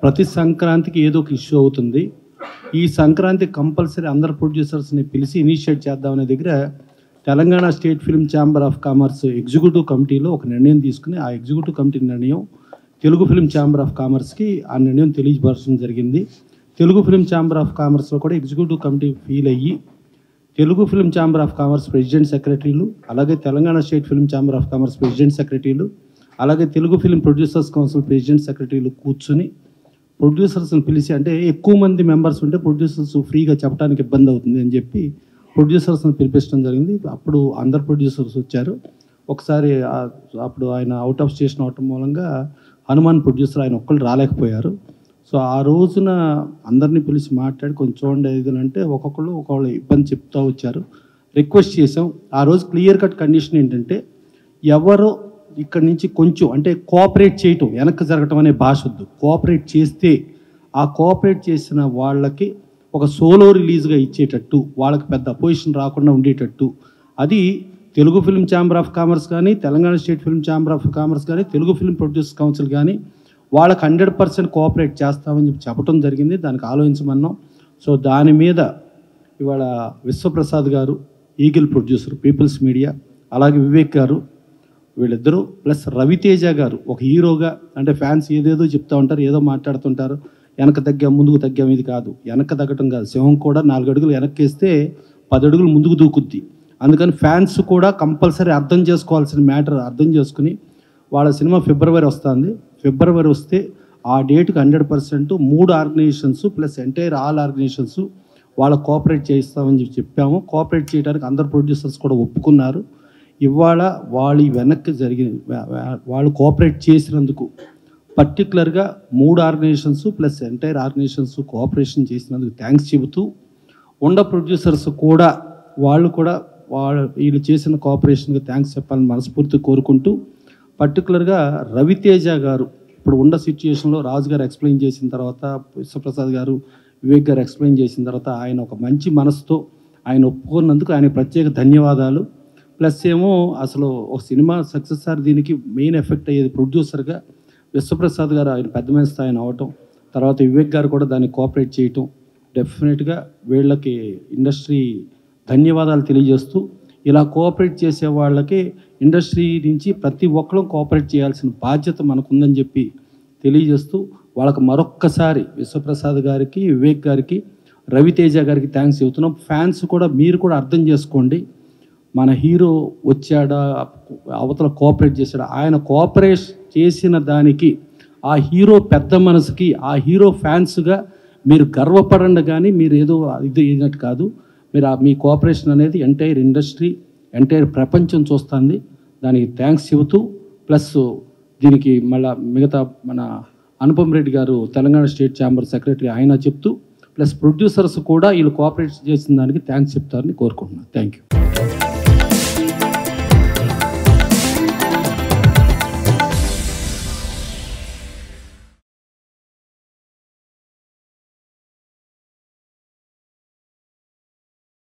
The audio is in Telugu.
ప్రతి సంక్రాంతికి ఏదో ఒక ఇష్యూ అవుతుంది. ఈ సంక్రాంతి కంపల్సరీ అందరు ప్రొడ్యూసర్స్ని పిలిచి ఇనిషియేట్ చేద్దామనే దగ్గర Telangana state film chamber of commerce executive కమిటీలో ఒక నిర్ణయం తీసుకుని ఆ ఎగ్జిక్యూటివ్ కమిటీ నిర్ణయం తెలుగు ఫిల్మ్ ఛాంబర్ ఆఫ్ కామర్స్కి ఆ నిర్ణయం తెలియపరచడం జరిగింది. తెలుగు ఫిల్మ్ ఛాంబర్ ఆఫ్ కామర్స్లో కూడా ఎగ్జిక్యూటివ్ కమిటీ ఫీల్ అయ్యి Telugu film chamber of commerce president సెక్రటరీలు, అలాగే Telangana state film chamber of commerce president సెక్రటరీలు, అలాగే Telugu film producers council president సెక్రటరీలు కూర్చుని ప్రొడ్యూసర్స్ని పిలిచి, అంటే ఎక్కువ మంది మెంబర్స్ ఉంటే ప్రొడ్యూసర్స్ ఫ్రీగా చెప్పడానికి ఇబ్బంది అవుతుంది అని చెప్పి ప్రొడ్యూసర్స్ని పిలిపించడం జరిగింది. అప్పుడు అందరు ప్రొడ్యూసర్స్ వచ్చారు. ఒకసారి అప్పుడు ఆయన అవుట్ ఆఫ్ స్టేషన్ అవటం మూలంగా హనుమాన్ ప్రొడ్యూసర్ ఆయన ఒక్కళ్ళు రాలేకపోయారు. సో ఆ రోజున అందరినీ పిలిచి మాట్లాడి కొంచెం చూడండి ఏదంటే ఒక్కొక్కళ్ళు ఇబ్బంది చెప్తూ వచ్చారు. రిక్వెస్ట్ చేసాం. ఆ రోజు క్లియర్ కట్ కండిషన్ ఏంటంటే ఎవరో ఇక్కడి నుంచి కొంచెం అంటే కోఆపరేట్ చేయటం, వెనక్కి జరగటం అనే భాష వద్దు. కోఆపరేట్ చేస్తే ఆ కోఆపరేట్ చేసిన వాళ్ళకి ఒక సోలో రిలీజ్గా ఇచ్చేటట్టు, వాళ్ళకి పెద్ద అపోజిషన్ రాకుండా ఉండేటట్టు, అది Telugu film chamber of commerce కానీ, Telangana state film chamber of commerce కానీ, తెలుగు ఫిల్మ్ ప్రొడ్యూసర్స్ కౌన్సిల్ కానీ వాళ్ళకి 100% కోఆపరేట్ చేస్తామని చెప్పి చెప్పడం జరిగింది. దానికి ఆలోచించమన్నాం. సో దాని మీద ఇవాళ విశ్వప్రసాద్ గారు, ఈగిల్ ప్రొడ్యూసర్, పీపుల్స్ మీడియా, అలాగే వివేక్ గారు, వీళ్ళిద్దరూ ప్లస్ రవితేజ గారు ఒక హీరోగా, అంటే ఫ్యాన్స్ ఏదేదో చెప్తూ ఉంటారు, ఏదో మాట్లాడుతుంటారు, వెనక తగ్గాం ముందుకు తగ్గాం. ఇది కాదు, వెనక తగ్గటం కాదు. సింహం కూడా 4 అడుగులు వెనక్కి వేస్తే 10 అడుగులు ముందుకు దూకుద్ది. అందుకని ఫ్యాన్స్ కూడా కంపల్సరీ అర్థం చేసుకోవాల్సిన మ్యాటర్ అర్థం చేసుకుని, వాళ్ళ సినిమా ఫిబ్రవరి వస్తుంది. ఫిబ్రవరి వస్తే ఆ డేట్కి 100% 3 organisations plus entire all organisations వాళ్ళ కోఆపరేట్ చేయిస్తామని చెప్పాము. కోఆపరేట్ చేయడానికి అందరు ప్రొడ్యూసర్స్ కూడా ఒప్పుకున్నారు. ఇవాళ వాళ్ళు వెనక్కి వాళ్ళు కోఆపరేట్ చేసినందుకు పర్టికులర్గా 3 organisations plus entire organisations cooperation చేసినందుకు థ్యాంక్స్ చెబుతూ, ప్రొడ్యూసర్స్ కూడా వీళ్ళు చేసిన కోఆపరేషన్కి థ్యాంక్స్ చెప్పాలని మనస్ఫూర్తి కోరుకుంటూ, పర్టికులర్గా రవితేజ గారు ఇప్పుడు ఉన్న సిచ్యుయేషన్లో రాజు గారు ఎక్స్ప్లెయిన్ చేసిన తర్వాత, విశ్వప్రసాద్ గారు, వివేక్ గారు ఎక్స్ప్లెయిన్ చేసిన తర్వాత ఆయన ఒక మంచి మనసుతో ఆయన ఒప్పుకున్నందుకు ఆయన ప్రత్యేక ధన్యవాదాలు. ప్లస్ ఏమో అసలు ఒక సినిమా సక్సెస్ సార్ దీనికి మెయిన్ ఎఫెక్ట్ అయ్యేది ప్రొడ్యూసర్గా విశ్వప్రసాద్ గారు, ఆయన పెద్ద మనిషి ఆయన అవటం, తర్వాత వివేక్ గారు కూడా దాన్ని కోఆపరేట్ చేయటం, డెఫినెట్గా వీళ్ళకి ఇండస్ట్రీ ధన్యవాదాలు తెలియజేస్తూ, ఇలా కోఆపరేట్ చేసే వాళ్ళకి ఇండస్ట్రీ నుంచి ప్రతి ఒక్కరూ కోఆపరేట్ చేయాల్సిన బాధ్యత మనకుందని చెప్పి తెలియజేస్తూ, వాళ్ళకి మరొక్కసారి విశ్వప్రసాద్ గారికి, వివేక్ గారికి, రవితేజ గారికి థ్యాంక్స్ చెబుతున్నాం. ఫ్యాన్స్ కూడా మీరు కూడా అర్థం చేసుకోండి, మన హీరో వచ్చాడా, అవతల కోఆపరేట్ చేశాడా, ఆయన కోఆపరేట్ చేసిన దానికి ఆ హీరో పెద్ద మనసుకి, ఆ హీరో ఫ్యాన్స్గా మీరు గర్వపడండి. కానీ మీరు ఏదో ఇది అయినట్టు కాదు. మీరు మీ కోఆపరేషన్ అనేది ఎంటైర్ ఇండస్ట్రీ, ఎంటైర్ ప్రపంచం చూస్తుంది. దానికి థ్యాంక్స్ చెబుతూ, ప్లస్ దీనికి మళ్ళీ మిగతా మన అనుపమ్ రెడ్డి గారు తెలంగాణ స్టేట్ ఛాంబర్ సెక్రటరీ ఆయన చెప్తూ, ప్లస్ ప్రొడ్యూసర్స్ కూడా వీళ్ళు కోఆపరేట్ చేసిన దానికి థ్యాంక్స్ చెప్తారని కోరుకుంటున్నాను. Thank you.